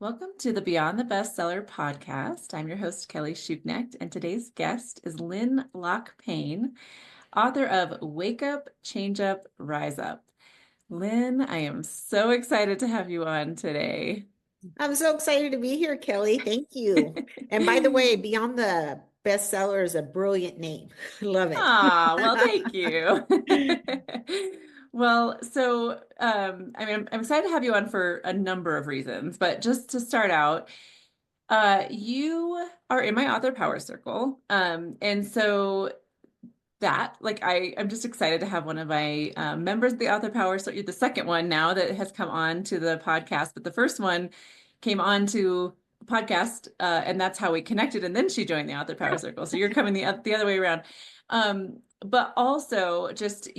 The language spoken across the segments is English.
Welcome to the Beyond the Bestseller podcast. I'm your host, Kelly Schuknecht, and today's guest is Lynn Lok-Payne, author of Wake Up, Change Up, Rise Up. Lynn, I am so excited to have you on today. I'm so excited to be here, Kelly. Thank you. And by the way, Beyond the Bestseller is a brilliant name. Love it. Ah, well, thank you. Well, so I'm excited to have you on for a number of reasons, but just to start out, you are in my author power circle. And so I'm just excited to have one of my members of the author power. So you're the second one now that has come on to the podcast, but the first one came on to the podcast, and that's how we connected. And then she joined the author power circle. So you're coming the other way around. But also just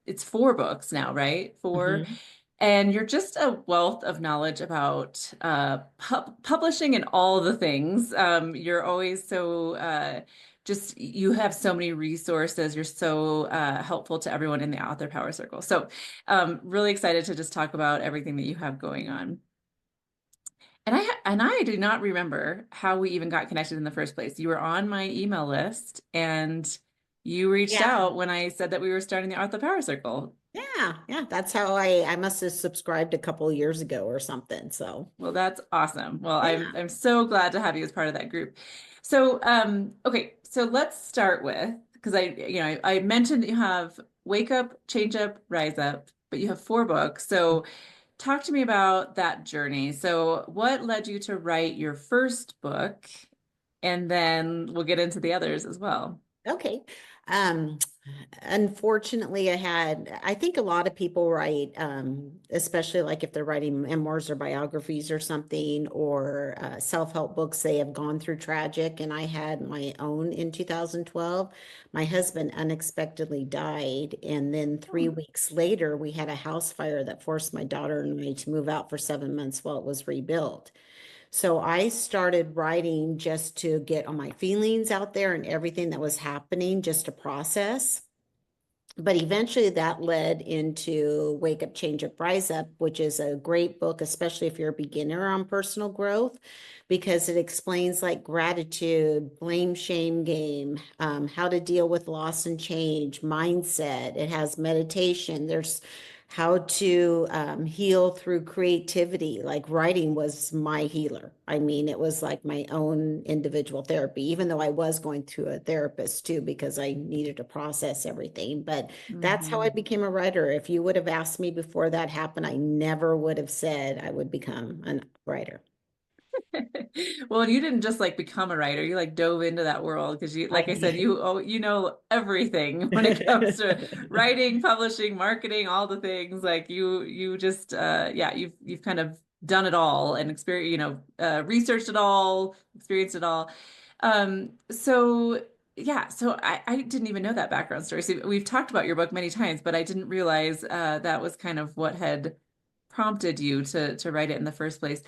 it's 4 books now, right? 4. Mhm. And you're just a wealth of knowledge about publishing and all the things. You're always so you have so many resources. You're so helpful to everyone in the author power circle. So really excited to just talk about everything that you have going on. And I do not remember how we even got connected in the first place. You were on my email list and you reached Yeah. out when I said that we were starting the author power circle. Yeah. That's how I must have subscribed a couple of years ago or something. So Well, that's awesome. Well, I'm yeah. I'm so glad to have you as part of that group. So, okay, so let's start with because I mentioned that you have Wake Up, Change Up, Rise Up, but you have 4 books. So, talk to me about that journey. So, what led you to write your first book? And then we'll get into the others as well. Okay. Um, Unfortunately, I think a lot of people write, especially like if they're writing memoirs or biographies or something, or self-help books, they have gone through tragic. And I had my own in 2012. My husband unexpectedly died. And then 3 weeks later, we had a house fire that forced my daughter and I to move out for 7 months while it was rebuilt. So I started writing just to get all my feelings out there and everything that was happening, just to process. But eventually that led into Wake Up, Change Up, Rise Up, which is a great book, especially if you're a beginner on personal growth, because it explains like gratitude, blame, shame game, how to deal with loss and change, mindset. It has meditation. There's how to heal through creativity. Like writing was my healer. I mean, it was like my own individual therapy, even though I was going to a therapist too, because I needed to process everything. But that's how I Mhm. became a writer. If you would have asked me before that happened, I never would have said I would become a writer. Well, you didn't just like become a writer. You like dove into that world because I like I said, did. you know everything when it comes to writing, publishing, marketing, all the things. Like you just yeah, you've kind of done it all and experience, researched it all, experienced it all. So yeah, so I didn't even know that background story. So we've talked about your book many times, but I didn't realize that was kind of what had prompted you to write it in the first place.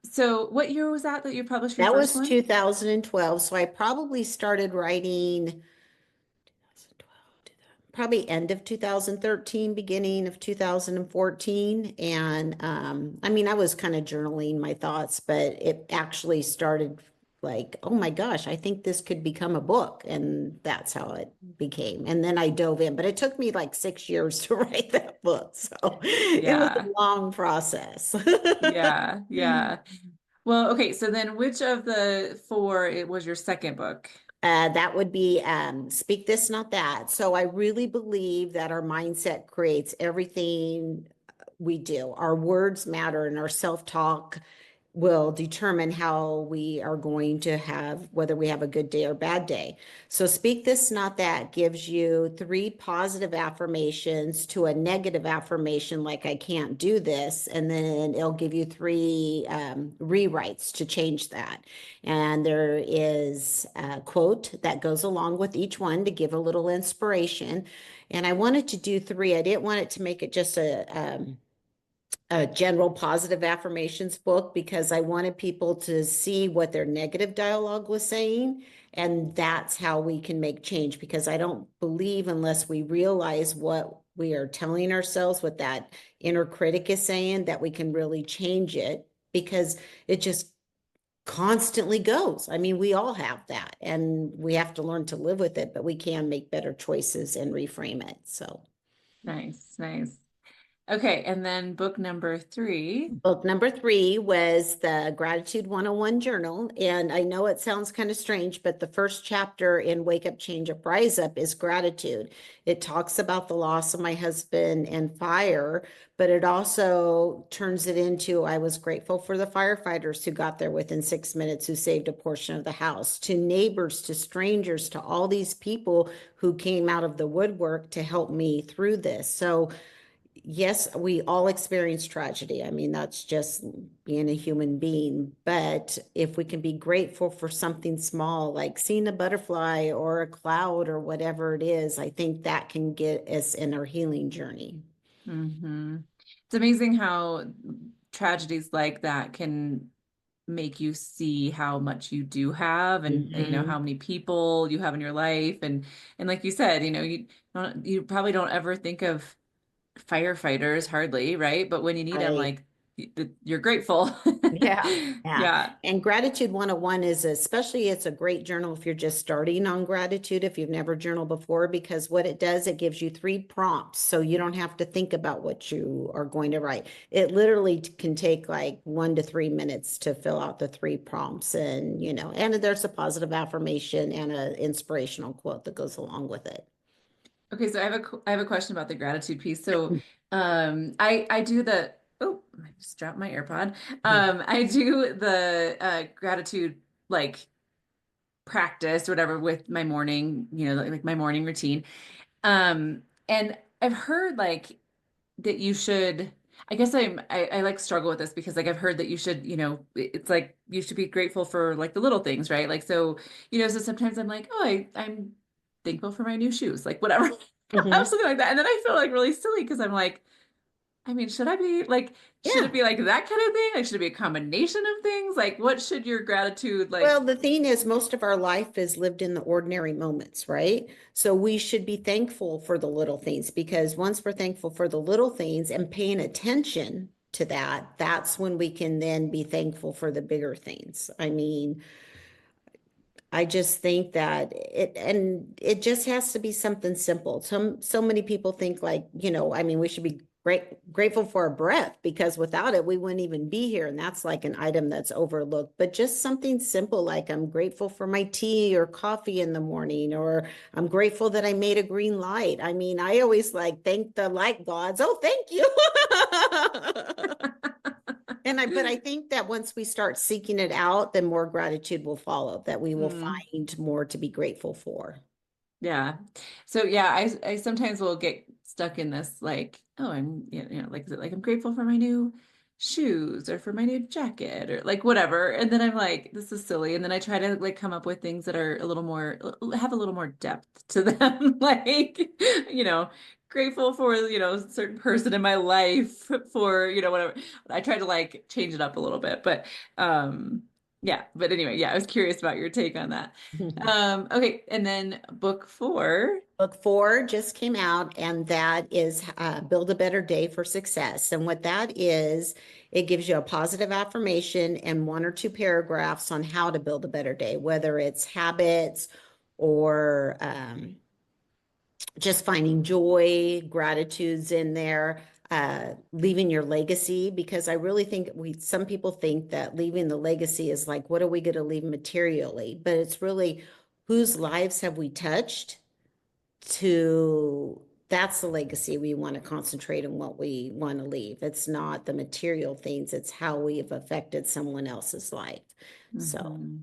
So what year was that you published your That first was one? 2012. So I probably started writing probably end of 2013, beginning of 2014. And I mean, I was kind of journaling my thoughts, but it actually started like, oh my gosh, I think this could become a book. And that's how it became. And then I dove in, but it took me like 6 years to write that book. So it was a Yeah. long process. Yeah. Yeah. Well, okay. So then which of the 4 it was your second book? That would be speak this, not that. So I really believe that our mindset creates everything we do. Our words matter and our self-talk will determine how we are going to have, whether we have a good day or bad day. So speak this, not that gives you 3 positive affirmations to a negative affirmation, like I can't do this. And then it'll give you 3 rewrites to change that. And there is a quote that goes along with each one to give a little inspiration. And I wanted to do 3. I didn't want it to make it just a general positive affirmations book because I wanted people to see what their negative dialogue was saying. And that's how we can make change because I don't believe unless we realize what we are telling ourselves what that inner critic is saying, that we can really change it because it just constantly goes. I mean, we all have that and we have to learn to live with it, but we can make better choices and reframe it. So. Nice, nice. Okay, and then book number three. Book number three was the Gratitude 101 Journal. And I know it sounds kind of strange, but the first chapter in Wake Up, Change Up, Rise Up is gratitude. It talks about the loss of my husband and fire, but it also turns it into I was grateful for the firefighters who got there within 6 minutes, who saved a portion of the house, to neighbors, to strangers, to all these people who came out of the woodwork to help me through this. So, yes, we all experience tragedy. I mean, that's just being a human being. But if we can be grateful for something small, like seeing a butterfly or a cloud or whatever it is, I think that can get us in our healing journey. It's amazing how tragedies like that can make you see how much you do have and Mhm. how many people you have in your life and like you said, you probably don't ever think of firefighters hardly, right? But when you need them, Right. like you're grateful. Yeah, yeah. Yeah. And Gratitude 101 is especially, it's a great journal if you're just starting on gratitude, if you've never journaled before, because what it does, it gives you 3 prompts. So you don't have to think about what you are going to write. It literally can take like 1 to 3 minutes to fill out the 3 prompts. And there's a positive affirmation and an inspirational quote that goes along with it. Okay, so I have a question about the gratitude piece. So, I do the oh, I just dropped my AirPod. I do the gratitude like practice or whatever with my morning, like my morning routine. And I've heard like that you should, I guess I like struggle with this because like I've heard that you should, it's like you should be grateful for like the little things, right? Like so, so sometimes I'm like, oh, I'm thankful for my new shoes, like whatever. Mhm. Something like that. And then I feel like really silly because I'm like, I mean, should I be like, should it Yeah. be like that kind of thing? Like, should it be a combination of things? Like, what should your gratitude Well, like? the thing is, most of our life is lived in the ordinary moments, right? So we should be thankful for the little things because once we're thankful for the little things and paying attention to that, that's when we can then be thankful for the bigger things. I mean, I just think that it just has to be something simple. So many people think like, I mean, we should be grateful for our breath because without it, we wouldn't even be here. And that's like an item that's overlooked. But just something simple like I'm grateful for my tea or coffee in the morning, or I'm grateful that I made a green light. I mean, I always like thank the light gods. Oh, thank you. But I think that once we start seeking it out, then more gratitude will follow, that we will Hmm. find more to be grateful for. Yeah. So yeah, I sometimes will get stuck in this like, oh, like is it like I'm grateful for my new shoes or for my new jacket or like whatever. And then I'm like, this is silly. And then I try to like come up with things that are a little more have a little more depth to them. Like, you know, grateful for, a certain person in my life for, whatever. I try to like change it up a little bit. But yeah, but anyway, yeah, I was curious about your take on that. Okay, and then book four. Book 4 just came out, and that is Build a Better Day for Success. And what that is, it gives you a positive affirmation and 1 or 2 paragraphs on how to build a better day, whether it's habits or just finding joy, gratitudes in there, leaving your legacy. Because I really think some people think that leaving the legacy is like, what are we going to leave materially? But it's really whose lives have we touched to that's the legacy we want to concentrate on what we want to leave. It's not the material things, it's how we have affected someone else's life. So, Hmm.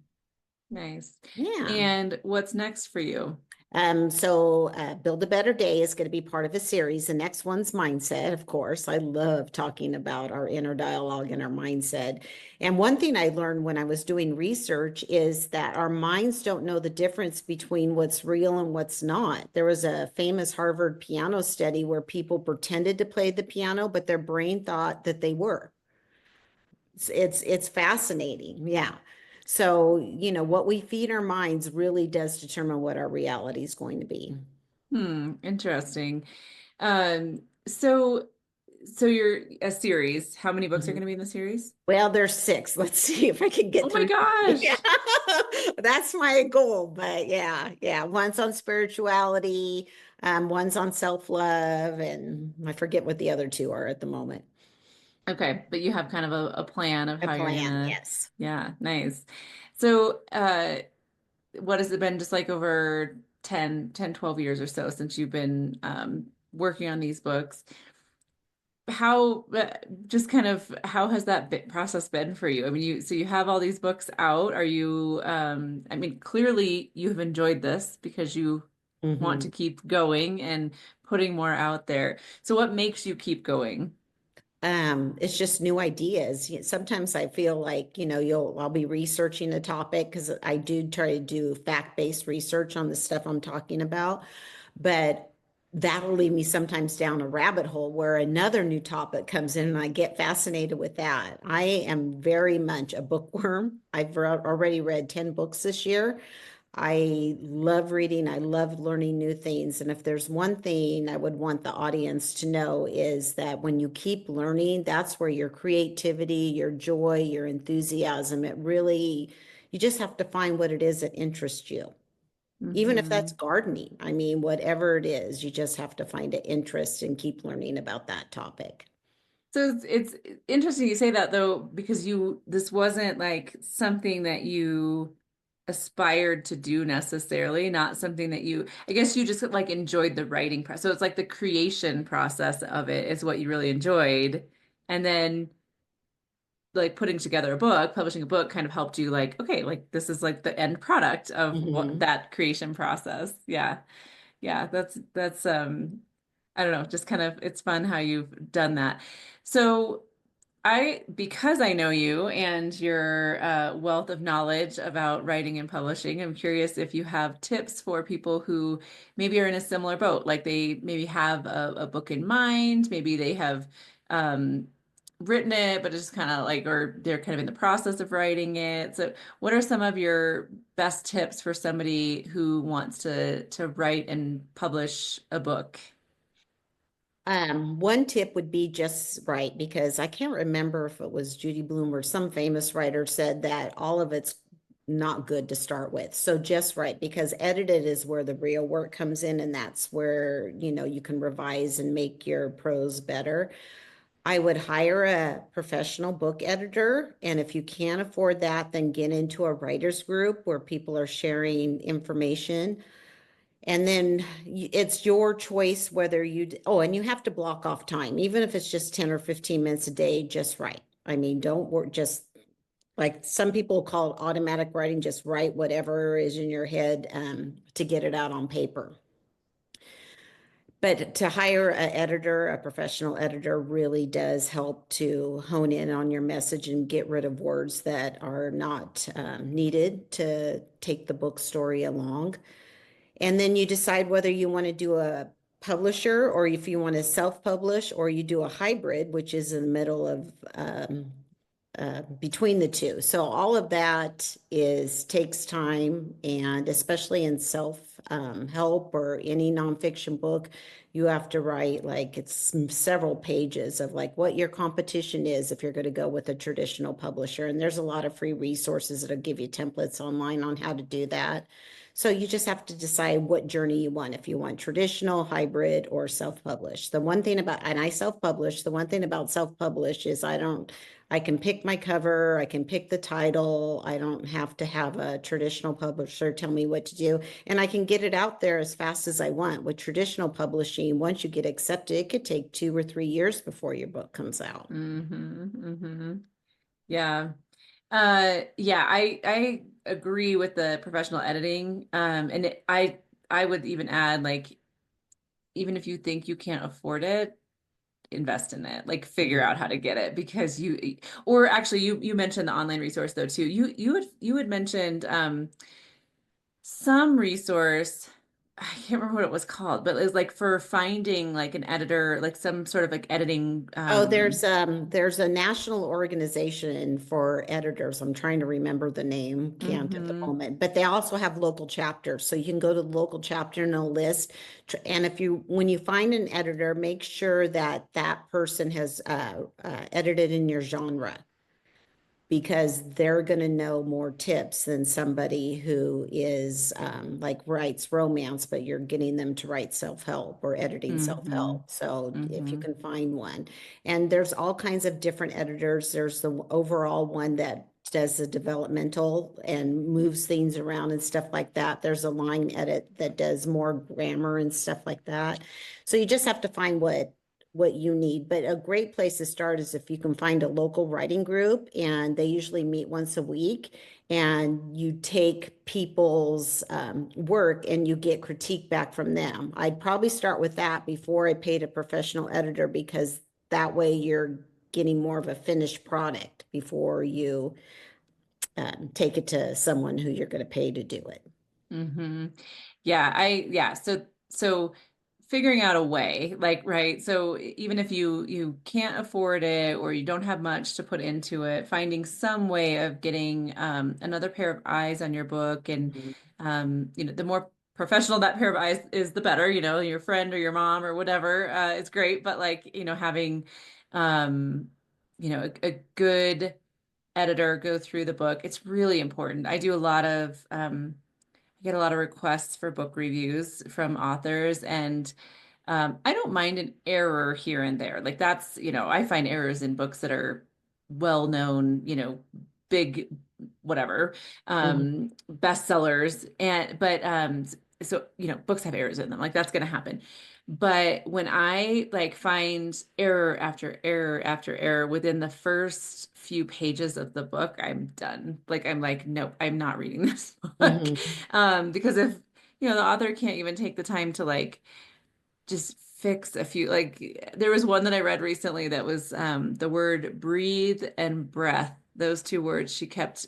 Nice. yeah. And what's next for you? Build a Better Day is going to be part of a series. The next one's mindset, of course. I love talking about our inner dialogue and our mindset. And one thing I learned when I was doing research is that our minds don't know the difference between what's real and what's not. There was a famous Harvard piano study where people pretended to play the piano, but their brain thought that they were. It's fascinating. Yeah. So, what we feed our minds really does determine what our reality is going to be. Interesting. So you're a series. How many books are going Mhm. to be in the series? Well, there's six. Let's see if I can Oh get my through. Yeah, gosh. that's my goal. But yeah, yeah. One's on spirituality, one's on self-love, and I forget what the other two are at the moment. Okay, but you have kind of a plan of A how you're plan, gonna, yes. yeah, nice. So, what has it been just like over 12 years or so since you've been working on these books? How, just kind of, how has that process been for you? I mean, so you have all these books out. Are you, I mean, clearly you have enjoyed this because you want to Hmm. keep going and putting more out there. So what makes you keep going? It's just new ideas. Sometimes I feel like, I'll be researching a topic because I do try to do fact-based research on the stuff I'm talking about, but that'll lead me sometimes down a rabbit hole where another new topic comes in and I get fascinated with that. I am very much a bookworm. I've already read 10 books this year. I love reading. I love learning new things. And if there's one thing I would want the audience to know is that when you keep learning, that's where your creativity, your joy, your enthusiasm, you just have to find what it is that interests you. Even if that's Hmm. gardening, I mean, whatever it is, you just have to find an interest and keep learning about that topic. So it's interesting you say that though, because this wasn't like something that you aspired to do necessarily, not something that I guess you just like enjoyed the writing process. So it's like the creation process of it is what you really enjoyed. And then like putting together a book, publishing a book kind of helped you like, okay, like this is like the end product of what Mhm. that creation process. Yeah. Yeah, that's I don't know, just kind of it's fun how you've done that. So because I know you and your wealth of knowledge about writing and publishing, I'm curious if you have tips for people who maybe are in a similar boat, like they maybe have a book in mind, maybe they have um, written it, but it's just kind of like, or they're kind of in the process of writing it. So, what are some of your best tips for somebody who wants to write and publish a book? One tip would be just right, because I can't remember if it was Judy Bloom or some famous writer said that all of it's not good to start with. So just right, because edited is where the real work comes in, and that's where, you can revise and make your prose better. I would hire a professional book editor, and if you can't afford that, then get into a writers group where people are sharing information. And then it's your choice whether and you have to block off time, even if it's just 10 or 15 minutes a day, just write. I mean, don't work, just like some people call it automatic writing, just write whatever is in your head to get it out on paper. But to hire an editor, a professional editor, really does help to hone in on your message and get rid of words that are not needed to take the book story along. And then you decide whether you want to do a publisher or if you want to self-publish, or you do a hybrid, which is in the middle of between the two. So all of that takes time, and especially in self help or any nonfiction book, you have to write like it's several pages of like what your competition is if you're going to go with a traditional publisher. And there's a lot of free resources that'll give you templates online on how to do that. So you just have to decide what journey you want, if you want traditional, hybrid, or self-publish. And I self-publish, the one thing about self-publish is I can pick my cover, I can pick the title. I don't have to have a traditional publisher tell me what to do. And I can get it out there as fast as I want. With traditional publishing, once you get accepted, it could take 2 or 3 years before your book comes out. Hmm. Yeah. Yeah, I agree with the professional editing. And I would even add like even if you think you can't afford it, invest in it. Like figure out Mhm. how to get it because or actually you mentioned the online resource though too. You had mentioned some resource. I can't remember what it was called, but it was like for finding like an editor, like some sort of like editing. Oh, there's a national organization for editors. I'm trying to remember the name, can't at the Hmm. moment. But they also have local chapters. So you can go to the local chapter and a list. And if you when you find an editor, make sure that that person has edited in your genre, because they're going to know more tips than somebody who is like writes romance, but you're getting them to write self-help or editing Hmm. self-help. So if you Hmm. can find one, and there's all kinds of different editors. There's the overall one that does the developmental and moves things around and stuff like that. There's a line edit that does more grammar and stuff like that. So you just have to find what you need. But a great place to start is if you can find a local writing group, and they usually meet once a week, and you take people's work and you get critique back from them. I'd probably start with that before I paid a professional editor, because that way you're getting more of a finished product before you take it to someone who you're going to pay to do it. Hmm. Yeah. So figuring out a way, like, right. So even if you can't afford it or you don't have much to put into it, finding some way of getting another pair of eyes on your book, and Mhm. the more professional that pair of eyes is, the better. Your friend or your mom or whatever, it's great. But like, having um, a good editor go through the book, it's really important. I do a lot of I get a lot of requests for book reviews from authors, and I don't mind an error here and there. Like that's, I find errors in books that are well known, big whatever, Mhm. bestsellers. And but so, books have errors in them. Like that's gonna happen. But when I like find error after error after error within the first few pages of the book, I'm done. Like I'm like, nope, I'm not reading this book. Mhm. Because if the author can't even take the time to like just fix a few, like there was one that I read recently that was the word breathe and breath, those two words she kept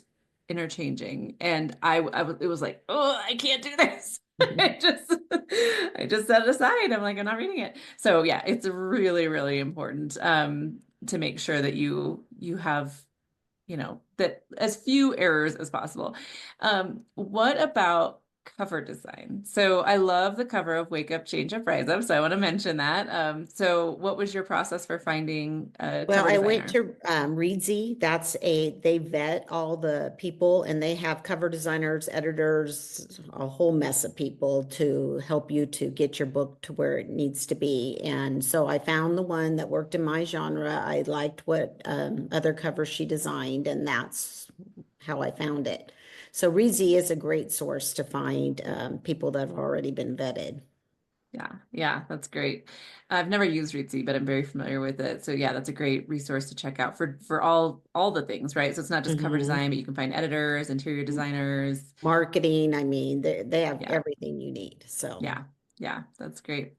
interchanging, and it was like, oh, I can't do this. I just I just set it aside. I'm like, I'm not reading it. So yeah, it's really, really important to make sure that you have that as few errors as possible. What about cover design? So I love the cover of Wake Up, Change Up, Rise Up. So I want to mention that. So what was your process for finding a Well, cover I went designer? to Reedsy. They vet all the people, and they have cover designers, editors, a whole mess of people to help you to get your book to where it needs to be. And so I found the one that worked in my genre. I liked what other covers she designed, and that's how I found it. So Reedsy is a great source to find people that have already been vetted. Yeah, that's great. I've never used Readsy, but I'm very familiar with it. So yeah, that's a great resource to check out for all the things, right? So it's not just cover Mhm. design, but you can find editors, interior designers. Marketing, I mean, they have Yeah. everything you need. So. Yeah, yeah, that's great.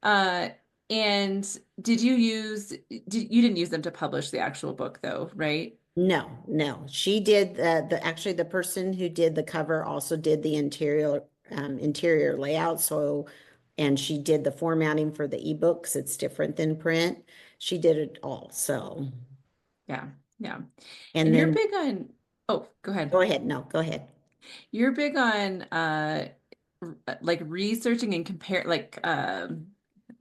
Uh, and did you you didn't use them to publish the actual book though, right? No, no. She did the actually the person who did the cover also did the interior layout. So, and she did the formatting for the ebooks. It's different than print. She did it all. So, Yeah, yeah. and And you're then big on, oh, go ahead. go ahead. No, go ahead. You're big on like researching and compare like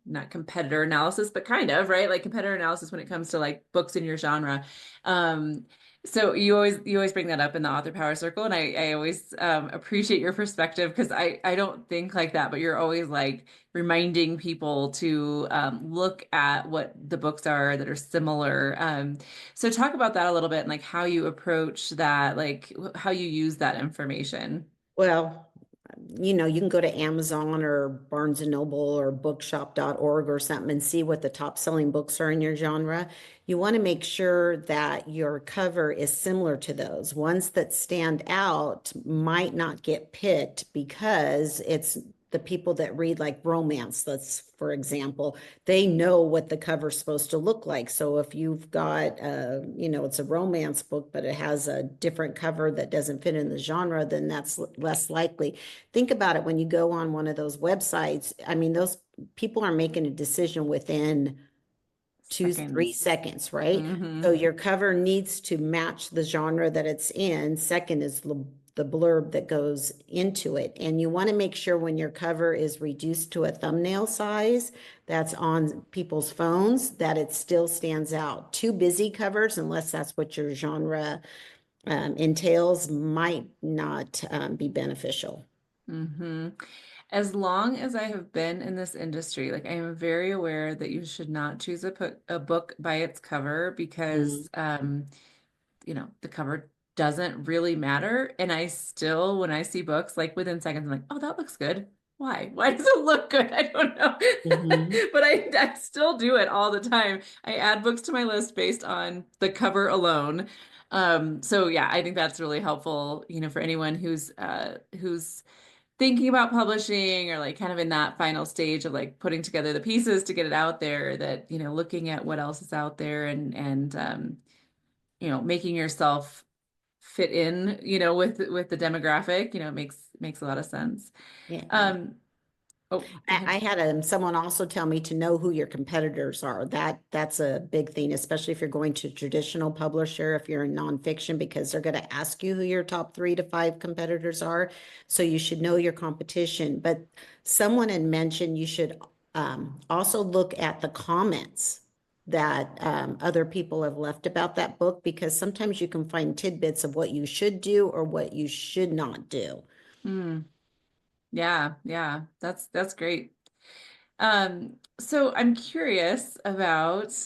not competitor analysis, but kind of, right? Like competitor analysis when it comes to like books in your genre. Um, so you always bring that up in the author power circle, and I always appreciate your perspective because I don't think like that, but you're always like reminding people to look at what the books are that are similar. So talk about that a little bit and like how you approach that, like how you use that information. Well, you can go to Amazon or Barnes and Noble or bookshop.org or something and see what the top selling books are in your genre. You want to make sure that your cover is similar to those. Ones that stand out might not get picked because it's the people that read like romance, let's for example, they know what the cover's supposed to look like. So if you've got it's a romance book, but it has a different cover that doesn't fit in the genre, then that's less likely. Think about it when you go on one of those websites. I mean, those people are making a decision within 2, 3 Seconds. seconds, right? Mm-hmm. So your cover needs to match the genre that it's in. Second is the blurb that goes into it. And you want to make sure when your cover is reduced to a thumbnail size that's on people's phones, that it still stands out. Too busy covers, unless that's what your genre entails, might not be beneficial. Mm-hmm. As long as I have been in this industry, like I am very aware that you should not choose a book by its cover Mm. because the cover doesn't really matter. And I still, when I see books, like within seconds, I'm like, oh, that looks good. Why? Why does it look good? I don't know. Mhm. But I still do it all the time. I add books to my list based on the cover alone. So yeah, I think that's really helpful, for anyone who's thinking about publishing or like kind of in that final stage of like putting together the pieces to get it out there, that looking at what else is out there and making yourself fit in, with the demographic, makes a lot of sense. Yeah. Um, oh, go ahead. I had someone also tell me to know who your competitors are. That's a big thing, especially if you're going to traditional publisher, if you're in nonfiction, because they're going to ask you who your top 3 to 5 competitors are. So you should know your competition. But someone had mentioned you should also look at the comments that other people have left about that book, because sometimes you can find tidbits of what you should do or what you should not do. Hmm. Yeah, yeah, that's great. So I'm curious about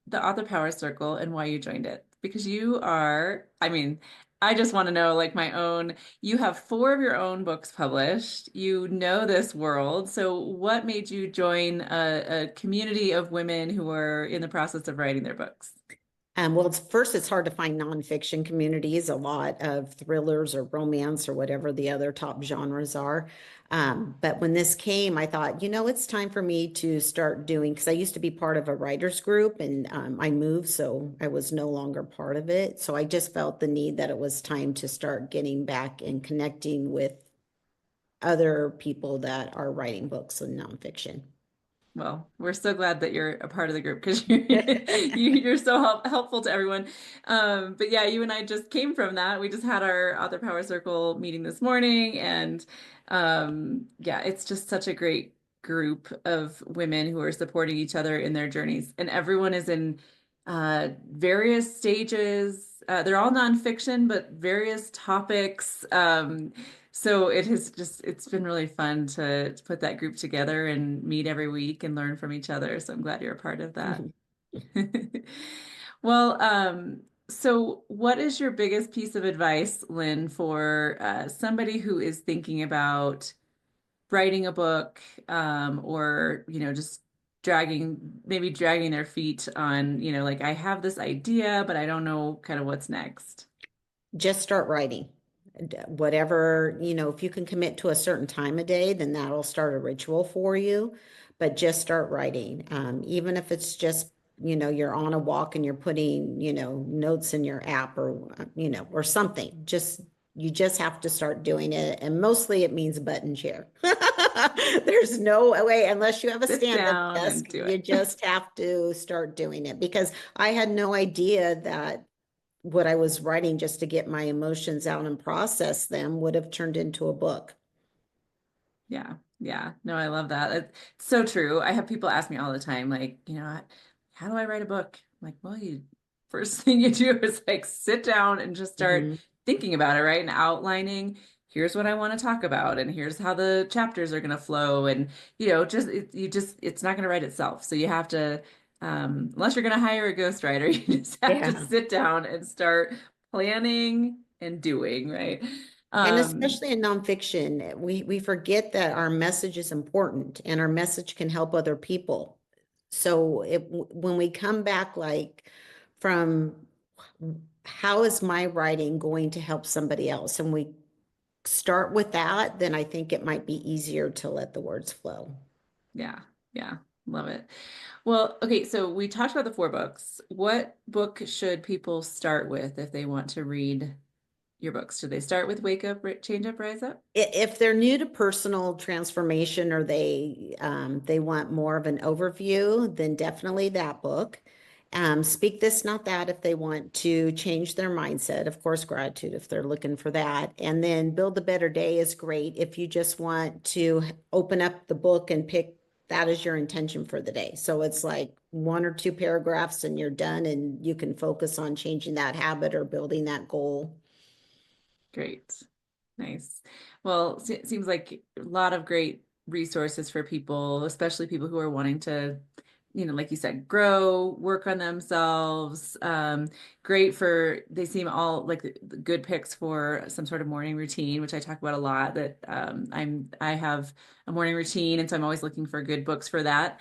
the Author Power Circle and why you joined it. Because I mean, I just want to know, like you have 4 of your own books published. You know this world. So what made you join a community of women who are in the process of writing their books? Well, it's hard to find nonfiction communities, a lot of thrillers or romance or whatever the other top genres are. But when this came, I thought, it's time for me to start doing, because I used to be part of a writers group and I moved, so I was no longer part of it. So I just felt the need that it was time to start getting back and connecting with other people that are writing books and nonfiction. Well, we're so glad that you're a part of the group because you're so helpful to everyone. But yeah, you and I just came from that. We just had our Author Power Circle meeting this morning, and yeah, it's just such a great group of women who are supporting each other in their journeys, and everyone is in various stages. They're all nonfiction, but various topics. So it's been really fun to put that group together and meet every week and learn from each other. So I'm glad you're a part of that. Well, so what is your biggest piece of advice, Lynn, for somebody who is thinking about writing a book, or, just maybe dragging their feet on, like I have this idea, but I don't know kind of what's next. Just start writing. Whatever, if you can commit to a certain time of day, then that'll start a ritual for you. But just start writing. Even if it's just, you're on a walk and you're putting, notes in your app or something. You just have to start doing it. And mostly it means button chair. There's no way, unless you have a Sit stand-up down and desk, do you it. just have to start doing it, because I had no idea that what I was writing just to get my emotions out and process them would have turned into a book. Yeah. Yeah. No, I love that. It's so true. I have people ask me all the time, like, how do I write a book? I'm like, well, you first thing you do is like sit down and just start Mhm. thinking about it, right? And outlining, here's what I want to talk about, and here's how the chapters are going to flow. And, it's not going to write itself. So you have to, unless you're going to hire a ghostwriter, you just have to Yeah. sit down and start planning and doing, right? And Um, especially in nonfiction, we forget that our message is important and our message can help other people. So when we come back like from how is my writing going to help somebody else? And we start with that, then I think it might be easier to let the words flow. Yeah. Yeah. Love it. Well, okay, so we talked about the four books. What book should people start with if they want to read your books? Should they start with Wake Up, Change Up, Rise Up? If they're new to personal transformation or they want more of an overview, then definitely that book. Speak This, Not That if they want to change their mindset. Of course, Gratitude if they're looking for that. And then Build a Better Day is great if you just want to open up the book and pick that as your intention for the day. So it's like one or two paragraphs and you're done, and you can focus on changing that habit or building that goal. Great. Nice. Well, it seems like a lot of great resources for people, especially people who are wanting to, like you said, grow, work on themselves. Great for, they seem all like the good picks for some sort of morning routine, which I talk about a lot, that I have a morning routine, and so I'm always looking for good books for that.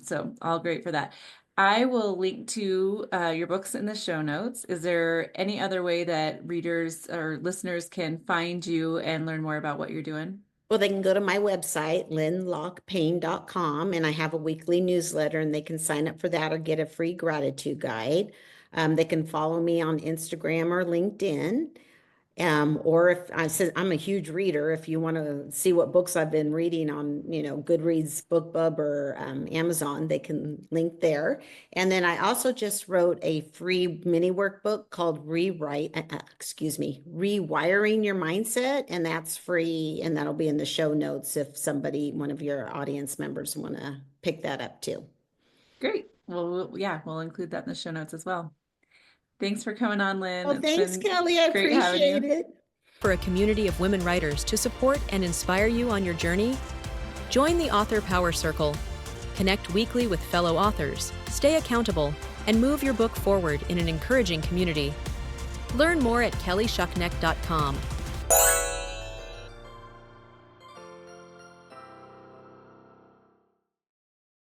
So all great for that. I will link to your books in the show notes. Is there any other way that readers or listeners can find you and learn more about what you're doing? Well, they can go to my website, lynnlokpayne.com, and I have a weekly newsletter, and they can sign up for that or get a free gratitude guide. They can follow me on Instagram or LinkedIn. Or if I said I'm a huge reader, if you want to see what books I've been reading on, Goodreads, BookBub, or Amazon, they can link there. And then I also just wrote a free mini workbook called Rewiring Your Mindset, and that's free, and that'll be in the show notes if one of your audience members want to pick that up too. Great. Well, yeah, we'll include that in the show notes as well. Thanks for coming on, Lynn. Well, It's thanks, been Kelly. I great having appreciate you. it. For a community of women writers to support and inspire you on your journey, join the Author Power Circle. Connect weekly with fellow authors, stay accountable, and move your book forward in an encouraging community. Learn more at kellyshuckneck.com.